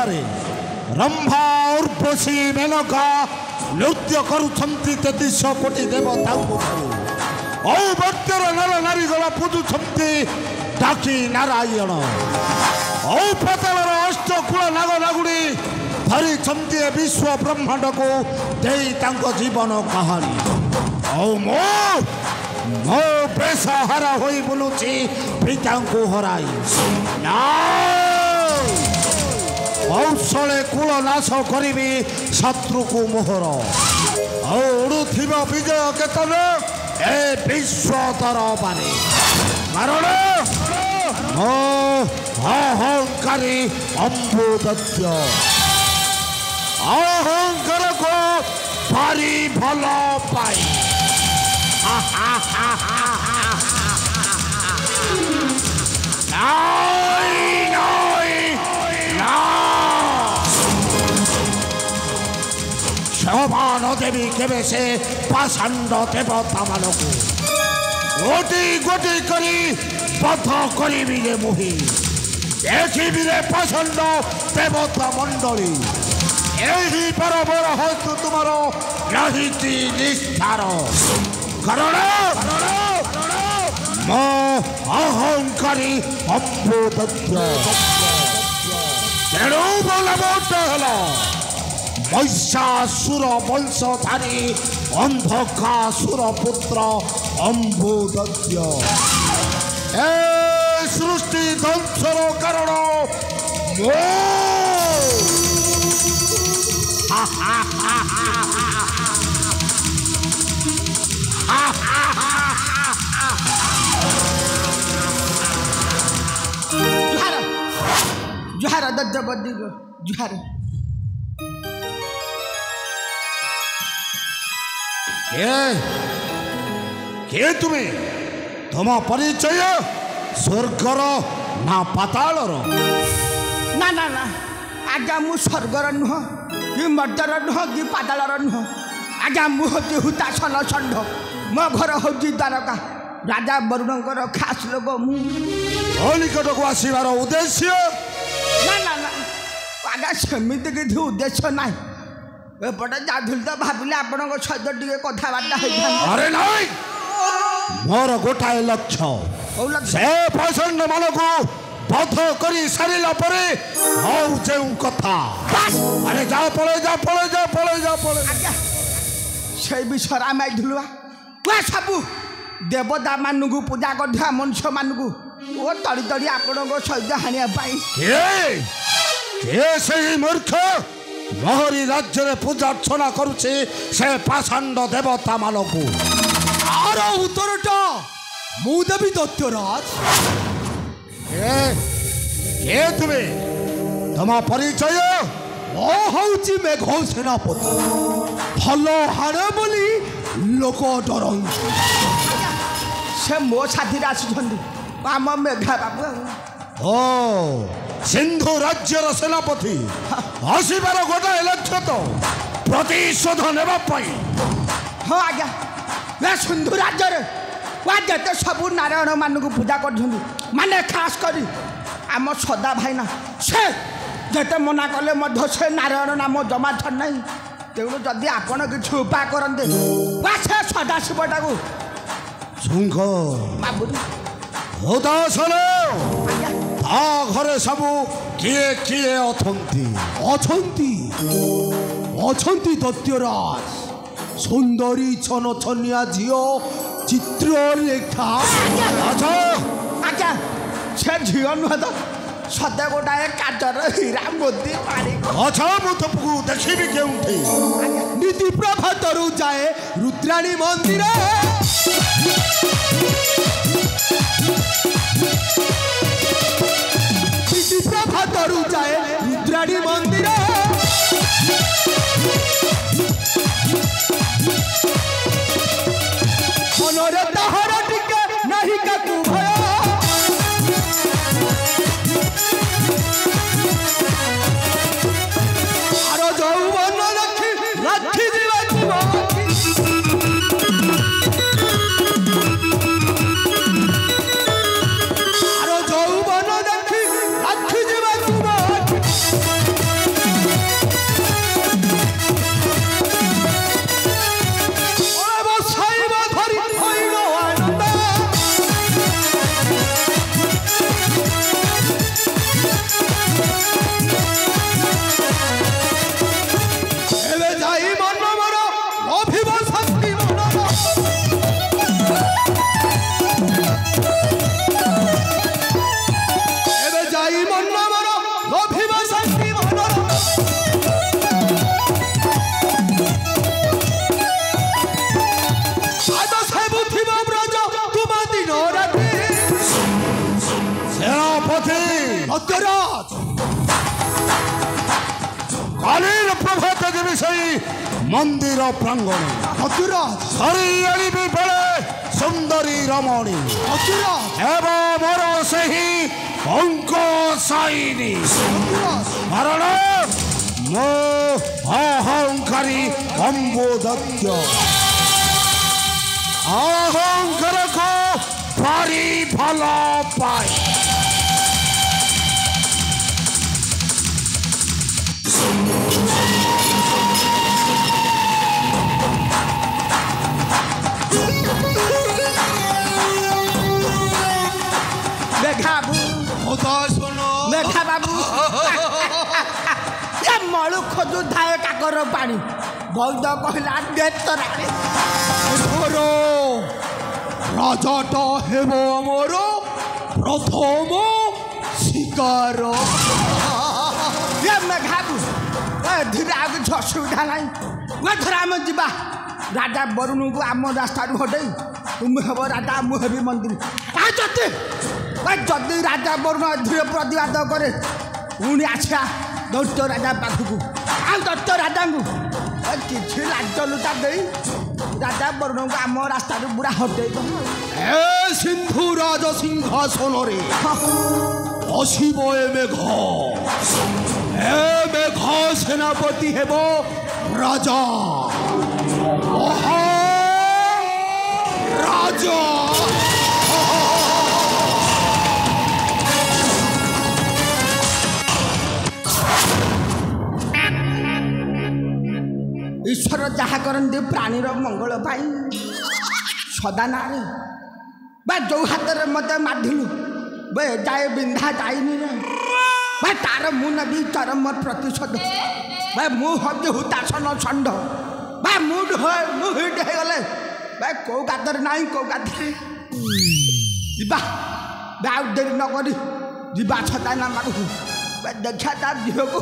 ठारे रंभा उर्वशी मेनका नृत्य करुछंती 33 कोटी देवता औ भक्तर नर नारी गला पूजुछंती डाकी नारायण औ पतालर अष्टकुल नाग नागुड़ी धरी छंती विश्व ब्रह्मांड को देई तांको जीवन कहानी औ मो बेसहारा होई बुलुची पिता को हराई कौशले कूल नाश करी शत्रु को मोहर उड़ुथिब विजय केतन ए विश्व दरबारे कारण मो अहंकारी अम्बुदत्य अहंकार को भारी भल पाई शोभान देवी केवे से पाषांड देवता मानक गोटी गोटी करी बध करी मुही देखी पाषांड देवता मंडली यही बराबर हेतु तुमार रही निष्ठार कारण मो अहंकारी अम्बुदत्य तेणु बलवट हल महिषासुर वंशधारी अंधकासुर पुत्र अम्बुदत्य ए सृष्टि ध्वंसर कारण मो जुहार दद्दबद्दी जुहार के तुम्हें तुम परिचय स्वर्गर ना पातालर ना ना ना आज्ञा मु स्वर्गर नुह कि मर्दर नुह कि पातालर नुह आज्ञा मु होती हुतासन षंढ मो घर हूँ द्वारका राजा वरुणकर खास लोक मु निकट को आसबार उद्देश्य ना ना ना आज्ञा सेमती किसी उद्देश्य ना एपटे जाधुल तो भाविले आपण सहित टे कथबार्ता अरे नाई मोर गोटाए लक्ष्य से पाषांड मान को बध कर सारा पर जो कथा अरे जा पड़े जा पड़े जा पड़े जा पड़े से विषय आम आईलुआ सबू देवता मान को पूजा कर मनुष्य मान को तड़ी तड़ी आपण सहित हाणिया मूर्ख मोहरी राज्य में पूजा अर्चना करुचे से पाषांड देवता मान को आर उत्तरटा मु देवी दत्तराज ये तुम्हें तुम परिचय हूँ मेघ सेनापति भल हाणे बोली लोक डर से मो साथी आसुँच आम मेघा बाबू ओ सिंधु राज्यर सेनापति आसबार गोटाए लक्ष्य तो प्रतिशोध नापी हाँ आज्ञा सिंधु राज्य जिते सबू नारायण मान को पूजा कर माने खास कर आम सदा भाईना से जिते मना कले से नारायण नाम जमा छड़ ना तेणु जदि आपण कि उपाय करते से सदाशिवटा को शुंख उदासन घरे सबू किए किए अछंती दत्तराज सुंदरी छन छनिया झील चित्रलेखा आज्ञा से झील नुह तो सदा गोटाए काचर हीरा मोती पानी अच्छा मु तुमको देखी केउठी नीति प्रभातरू जाए रुद्राणी मंदिर नीति प्रभातरू जाए रुद्राणी मंदिर मनोरे ताहर टिके नहीं का तू भय आरो जौवन रखी जीवा आरो जौवन रखी जीवा সত্যরাজ কালীর প্রভাতে দেবী সেই মন্দির প্রাঙ্গণে সত্যরাজ হরি আনিবি বেড়ে সুন্দরী রমণী সত্যরাজ এবং মোর ସେହି অঙ্ক সাইনি কারণ ମୋ ଅହଙ୍କାରୀ ଅମ୍ବୁଦତ୍ୟ ଅହଙ୍କାରକୁ ଭାରି ଭଲ ପାଏ মেঘাবু কথা শোনো মেঘা বাবু এ মଳୁ ଖୋଜୁଥାଏ କାକର ପାଣି ବୈଦ କହିଲା ନେତରାରେ ধর রাজাটা হেব আমার প্রথম শিকার ଏ ମେଘାବୁ ଏଥିରେ ଆଉ କିଛି ଅସୁବିଧା ନାହିଁ ଏଥର ଆମେ ଯିବା ରାଜା ବରୁଣଙ୍କୁ ଆମ ରାସ୍ତାରୁ ହଟେଇ ତୁମେ ହେବ ରାଜା ମୁଁ ହେବି ମନ୍ତ୍ରୀ ଯଦି ରାଜା ବରୁଣ ଏଥିରେ ପ୍ରତିବାଦ କରେ ପୁଣି ଆସିବା ଦୈତ୍ୟ ରାଜା ପାଖକୁ ଆଉ ଦୈତ୍ୟ ରାଜାଙ୍କୁ କିଛି ଲାଜ ଲୁଚା ଦେଇ ରାଜା ବରୁଣଙ୍କୁ ଆମ ରାସ୍ତାରୁ ପୁରା ହଟେଇ ଦେବ এ সিন্ধু রাজ সিংহাসনরে অশিব এ মেঘ সেনাপতি হেব রাজা রাজা ଈଶ୍ୱର ଯାହା କରନ୍ତି ପ୍ରାଣୀର ମଙ୍ଗଳ ପାଇଁ ସଦା ନାରେ ବା ଯୋଉ ହାତରେ ମୋତେ ମାଧିଲୁ ବେ ଯାଏ ବିନ୍ଧା ଯାଇନି ରେ ବା ତାର ମୁଁ ନେବି ଚରମ ପ୍ରତିଶୋଧ ବା ମୁଁ ହଜି ହୁତାସନ ଷଣ୍ଢ ବା ମୁଁ ହିଟ୍ ହେଇଗଲେ ବା କୋଉ ଗାତରେ ନାହିଁ କୋଉ ଗାତରେ ଯିବା ବା ଆଉ ଡେରି ନ କରି ଯିବା ସଦାନା ମାଡ଼କୁ ବା ଦେଖିବା ତା ଝିଅକୁ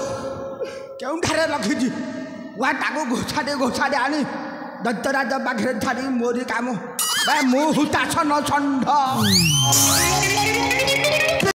କେଉଁଠାରେ ରଖିଛି वा ताको घोषाडे आनी दत्तराज पाखे छाड़ी मोरी काम मैं मुहूर्त षण्ढ